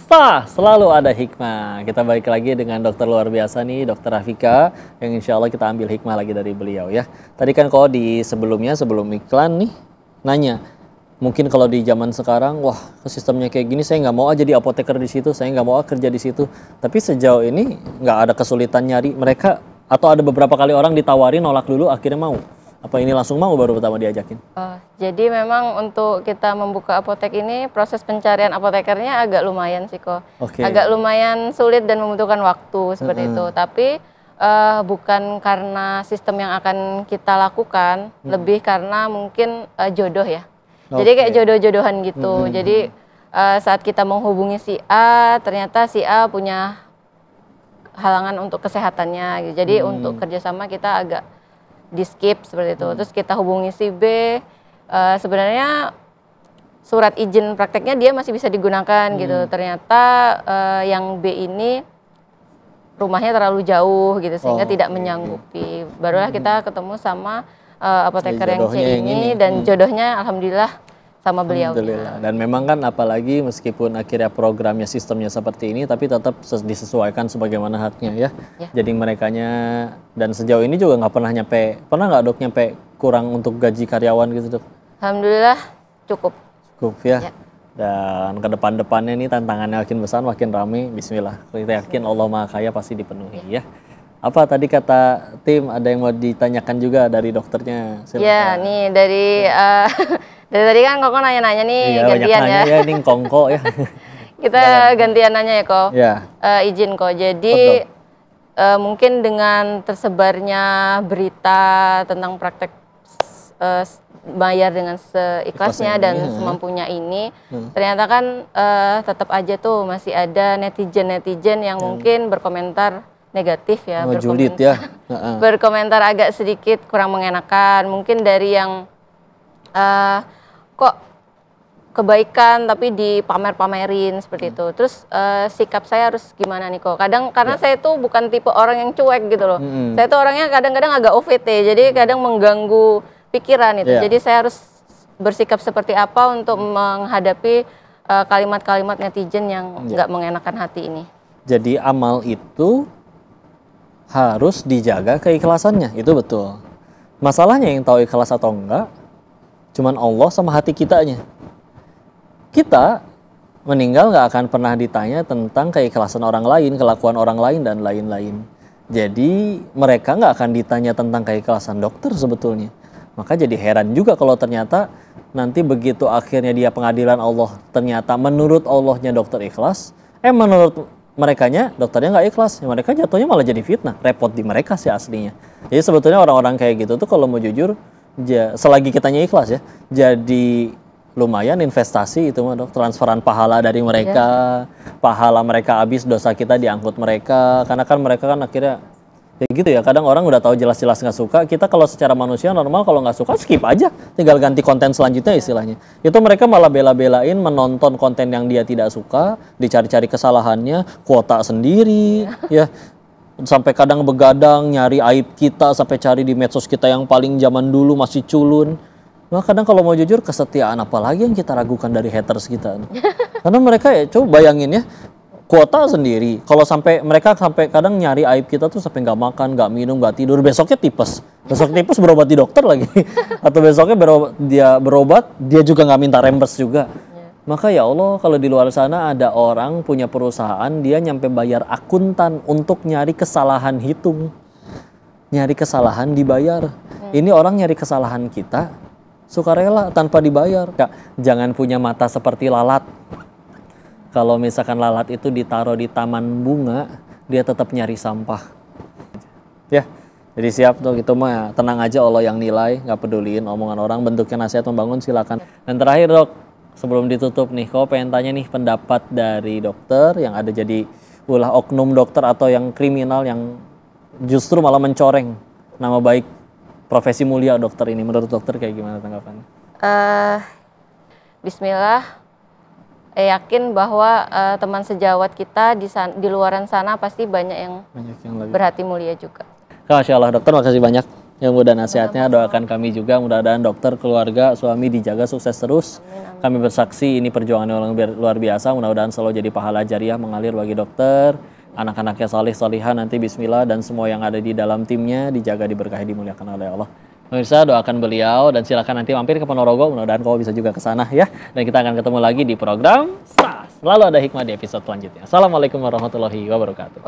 Pemirsa, selalu ada hikmah. Kita balik lagi dengan dokter luar biasa nih, Dokter Rafika, yang insya Allah kita ambil hikmah lagi dari beliau ya. Tadi kan kok di sebelumnya, sebelum iklan nih, nanya, mungkin kalau di zaman sekarang, wah sistemnya kayak gini, saya nggak mau aja jadi apoteker di situ, saya nggak mau kerja di situ. Tapi sejauh ini nggak ada kesulitan nyari mereka, atau ada beberapa kali orang ditawari, nolak dulu, akhirnya mau. Apa ini langsung mau baru pertama diajakin? Jadi memang untuk kita membuka apotek ini proses pencarian apotekernya agak lumayan sih kok. Agak lumayan sulit dan membutuhkan waktu seperti itu. Tapi bukan karena sistem yang akan kita lakukan, lebih karena mungkin jodoh ya. Jadi kayak jodoh-jodohan gitu. Jadi saat kita menghubungi si A, ternyata si A punya halangan untuk kesehatannya gitu. Jadi untuk kerjasama kita agak di skip seperti itu. Terus kita hubungi si B, sebenarnya surat izin prakteknya dia masih bisa digunakan gitu. Ternyata yang B ini rumahnya terlalu jauh gitu sehingga tidak menyanggupi. Barulah kita ketemu sama apoteker yang C ini dan jodohnya alhamdulillah sama beliau. Dan memang kan apalagi meskipun akhirnya programnya sistemnya seperti ini, tapi tetap disesuaikan sebagaimana haknya ya. Jadi merekanya, dan sejauh ini juga nggak pernah nyampe, pernah nggak dok nyampe kurang untuk gaji karyawan gitu dok? Alhamdulillah cukup. Cukup ya. Dan ke depan-depannya nih tantangannya makin besar, makin ramai. Bismillah. Kita yakin Allah Maha Kaya pasti dipenuhi ya. Apa tadi kata tim, ada yang mau ditanyakan juga dari dokternya? Silakan. Ya nih dari tadi kan Koko nanya-nanya nih, gantian ya. Ya ini kongko ya. Kita gantian nanya ya Kok. Ya. Izin Kok. Jadi mungkin dengan tersebarnya berita tentang praktek bayar dengan seikhlasnya dan semampunya ini, ternyata kan tetap aja tuh masih ada netizen-netizen yang mungkin berkomentar negatif ya, berkomentar agak sedikit kurang mengenakan, mungkin dari yang kok kebaikan tapi dipamer-pamerin seperti itu. Terus sikap saya harus gimana nih kok? Kadang karena saya tuh bukan tipe orang yang cuek gitu loh. Saya tuh orangnya kadang-kadang agak OVT, jadi kadang mengganggu pikiran itu. Jadi saya harus bersikap seperti apa untuk menghadapi kalimat-kalimat netizen yang nggak mengenakan hati ini. Jadi amal itu harus dijaga keikhlasannya, itu betul. Masalahnya yang tahu ikhlas atau enggak cuman Allah sama hati kitanya. Kita meninggal nggak akan pernah ditanya tentang keikhlasan orang lain, kelakuan orang lain, dan lain-lain. Jadi mereka nggak akan ditanya tentang keikhlasan dokter sebetulnya. Maka jadi heran juga kalau ternyata nanti begitu akhirnya dia pengadilan Allah, ternyata menurut Allahnya dokter ikhlas, menurut merekanya dokternya nggak ikhlas, ya mereka jatuhnya malah jadi fitnah, repot di mereka sih aslinya. Jadi sebetulnya orang-orang kayak gitu tuh kalau mau jujur, selagi kitanya ikhlas ya, jadi lumayan investasi itu mah dok, transferan pahala dari mereka, pahala mereka habis, dosa kita diangkut mereka, karena kan mereka kan akhirnya ya gitu ya, kadang orang udah tahu jelas-jelas nggak suka, kita kalau secara manusia normal kalau nggak suka skip aja, tinggal ganti konten selanjutnya istilahnya. Itu mereka malah bela-belain menonton konten yang dia tidak suka, dicari-cari kesalahannya, kuota sendiri, ya sampai kadang begadang nyari aib kita, sampai cari di medsos kita yang paling zaman dulu masih culun. Nah kadang kalau mau jujur, kesetiaan apa lagi yang kita ragukan dari haters kita? Karena mereka ya coba bayangin ya, kuota sendiri. Kalau sampai mereka sampai kadang nyari aib kita tuh sampai nggak makan, nggak minum, nggak tidur. Besoknya tipes. Besok tipes berobat di dokter lagi. Atau besoknya berobat, dia juga nggak minta reimburse juga. Maka ya Allah, kalau di luar sana ada orang punya perusahaan, dia nyampe bayar akuntan untuk nyari kesalahan hitung. Nyari kesalahan dibayar. Ini orang nyari kesalahan kita, sukarela tanpa dibayar. Jangan punya mata seperti lalat. Kalau misalkan lalat itu ditaruh di taman bunga, dia tetap nyari sampah. Ya, jadi siap dok, itu mah tenang aja, Allah yang nilai, nggak peduliin omongan orang, bentuknya nasihat membangun silakan. Dan terakhir dok, sebelum ditutup nih, kau pengen tanya nih pendapat dari dokter yang ada jadi ulah oknum dokter atau yang kriminal yang justru malah mencoreng nama baik profesi mulia dokter ini. Menurut dokter kayak gimana tanggapannya? Bismillah. Yakin bahwa teman sejawat kita di luaran sana pasti banyak yang berhati mulia juga. Masya Allah dokter, makasih banyak. Yang mudah nasihatnya doakan kami juga, mudah-mudahan dokter, keluarga, suami dijaga sukses terus. Kami bersaksi ini perjuangan yang luar biasa, mudah-mudahan selalu jadi pahala jariah mengalir bagi dokter, anak-anaknya salih salihah nanti bismillah, dan semua yang ada di dalam timnya dijaga, diberkahi, dimuliakan oleh Allah. Pemirsa, doakan beliau dan silakan nanti mampir ke Ponorogo, mudah-mudahan kau bisa juga ke sana ya. Dan kita akan ketemu lagi di program SAS. Selalu ada hikmah di episode selanjutnya. Assalamualaikum warahmatullahi wabarakatuh.